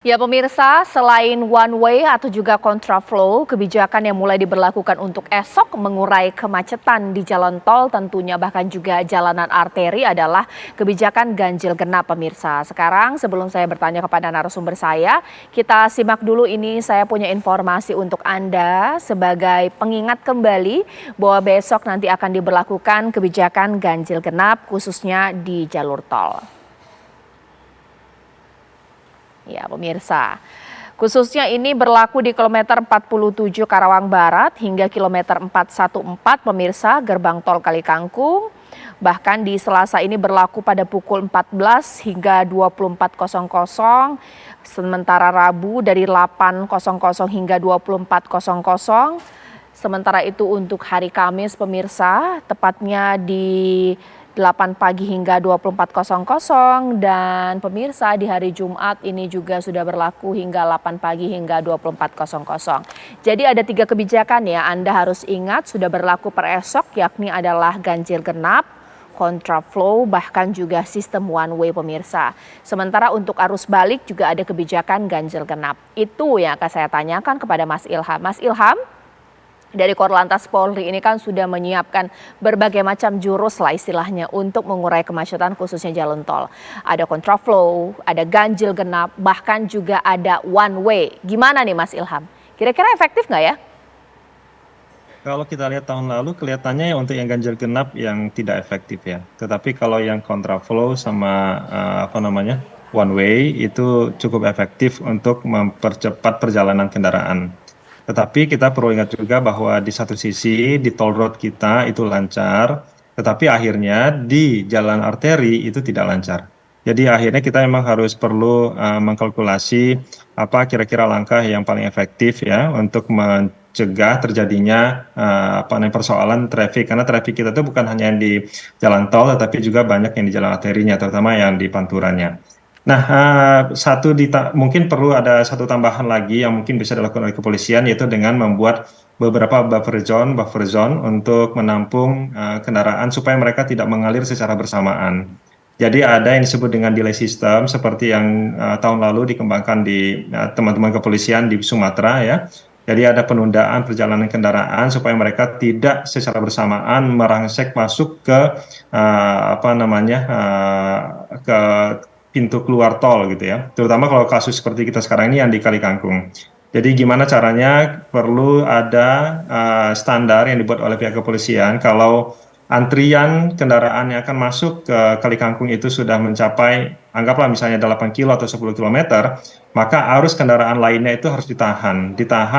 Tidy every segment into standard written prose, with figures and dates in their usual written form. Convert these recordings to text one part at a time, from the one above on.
Ya pemirsa, selain one way atau juga kontraflow, kebijakan yang mulai diberlakukan untuk esok mengurai kemacetan di jalan tol tentunya bahkan juga jalanan arteri adalah kebijakan ganjil genap pemirsa. Sekarang sebelum saya bertanya kepada narasumber saya, kita simak dulu ini saya punya informasi untuk Anda sebagai pengingat kembali bahwa besok nanti akan diberlakukan kebijakan ganjil genap khususnya di jalur tol. Ya pemirsa, khususnya ini berlaku di kilometer 47 Karawang Barat hingga kilometer 414 pemirsa gerbang tol Kalikangkung. Bahkan di Selasa ini berlaku pada pukul 14 hingga 24.00, sementara Rabu dari 8.00 hingga 24.00. Sementara itu untuk hari Kamis pemirsa, tepatnya di 8 pagi hingga 24.00 dan pemirsa di hari Jumat ini juga sudah berlaku hingga 8 pagi hingga 24.00. Jadi ada 3 kebijakan ya Anda harus ingat sudah berlaku per esok yakni adalah ganjil genap, kontraflow bahkan juga sistem one way pemirsa. Sementara untuk arus balik juga ada kebijakan ganjil genap. Itu yang akan saya tanyakan kepada Mas Ilham. Mas Ilham, dari Korlantas Polri ini kan sudah menyiapkan berbagai macam jurus lah istilahnya untuk mengurai kemacetan khususnya jalan tol. Ada kontraflow, ada ganjil genap, bahkan juga ada one way. Gimana nih Mas Ilham? Kira-kira efektif nggak ya? Kalau kita lihat tahun lalu kelihatannya ya untuk yang ganjil genap yang tidak efektif ya. Tetapi kalau yang kontraflow sama one way itu cukup efektif untuk mempercepat perjalanan kendaraan. Tetapi kita perlu ingat juga bahwa di satu sisi di toll road kita itu lancar, tetapi akhirnya di jalan arteri itu tidak lancar. Jadi akhirnya kita memang harus perlu mengkalkulasi apa kira-kira langkah yang paling efektif ya untuk mencegah terjadinya persoalan traffic, karena traffic kita itu bukan hanya yang di jalan tol tetapi juga banyak yang di jalan arterinya, terutama yang di panturannya. Nah, mungkin perlu ada satu tambahan lagi yang mungkin bisa dilakukan oleh kepolisian, yaitu dengan membuat beberapa buffer zone untuk menampung kendaraan supaya mereka tidak mengalir secara bersamaan. Jadi ada yang disebut dengan delay system seperti yang tahun lalu dikembangkan di teman-teman kepolisian di Sumatera ya. Jadi ada penundaan perjalanan kendaraan supaya mereka tidak secara bersamaan merangsek masuk ke ke pintu keluar tol gitu ya. Terutama kalau kasus seperti kita sekarang ini yang di Kali Kangkung. Jadi gimana caranya, perlu ada standar yang dibuat oleh pihak kepolisian kalau antrian kendaraan yang akan masuk ke Kali Kangkung itu sudah mencapai, anggaplah misalnya 8 kilo atau 10 kilometer, maka arus kendaraan lainnya itu harus ditahan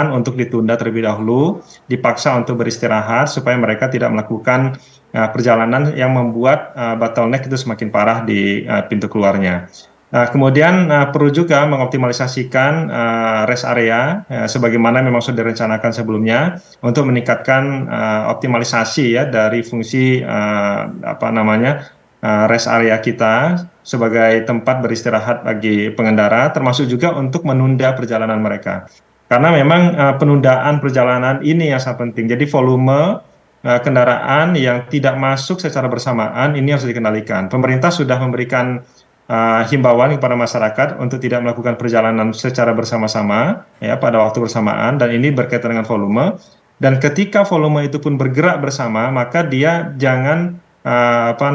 untuk ditunda terlebih dahulu, dipaksa untuk beristirahat supaya mereka tidak melakukan perjalanan yang membuat bottleneck itu semakin parah di pintu keluarnya. Kemudian perlu juga mengoptimalisasikan rest area sebagaimana memang sudah direncanakan sebelumnya untuk meningkatkan optimalisasi ya dari fungsi rest area kita sebagai tempat beristirahat bagi pengendara, termasuk juga untuk menunda perjalanan mereka. Karena memang penundaan perjalanan ini yang sangat penting. Jadi volume kendaraan yang tidak masuk secara bersamaan ini harus dikendalikan. Pemerintah sudah memberikan himbauan kepada masyarakat untuk tidak melakukan perjalanan secara bersama-sama ya pada waktu bersamaan, dan ini berkaitan dengan volume. Dan ketika volume itu pun bergerak bersama, maka dia jangan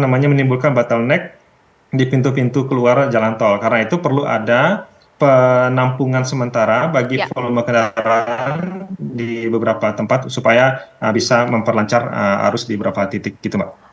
menimbulkan bottleneck di pintu-pintu keluar jalan tol. Karena itu perlu ada penampungan sementara bagi volume kendaraan di beberapa tempat supaya bisa memperlancar arus di beberapa titik gitu Mbak.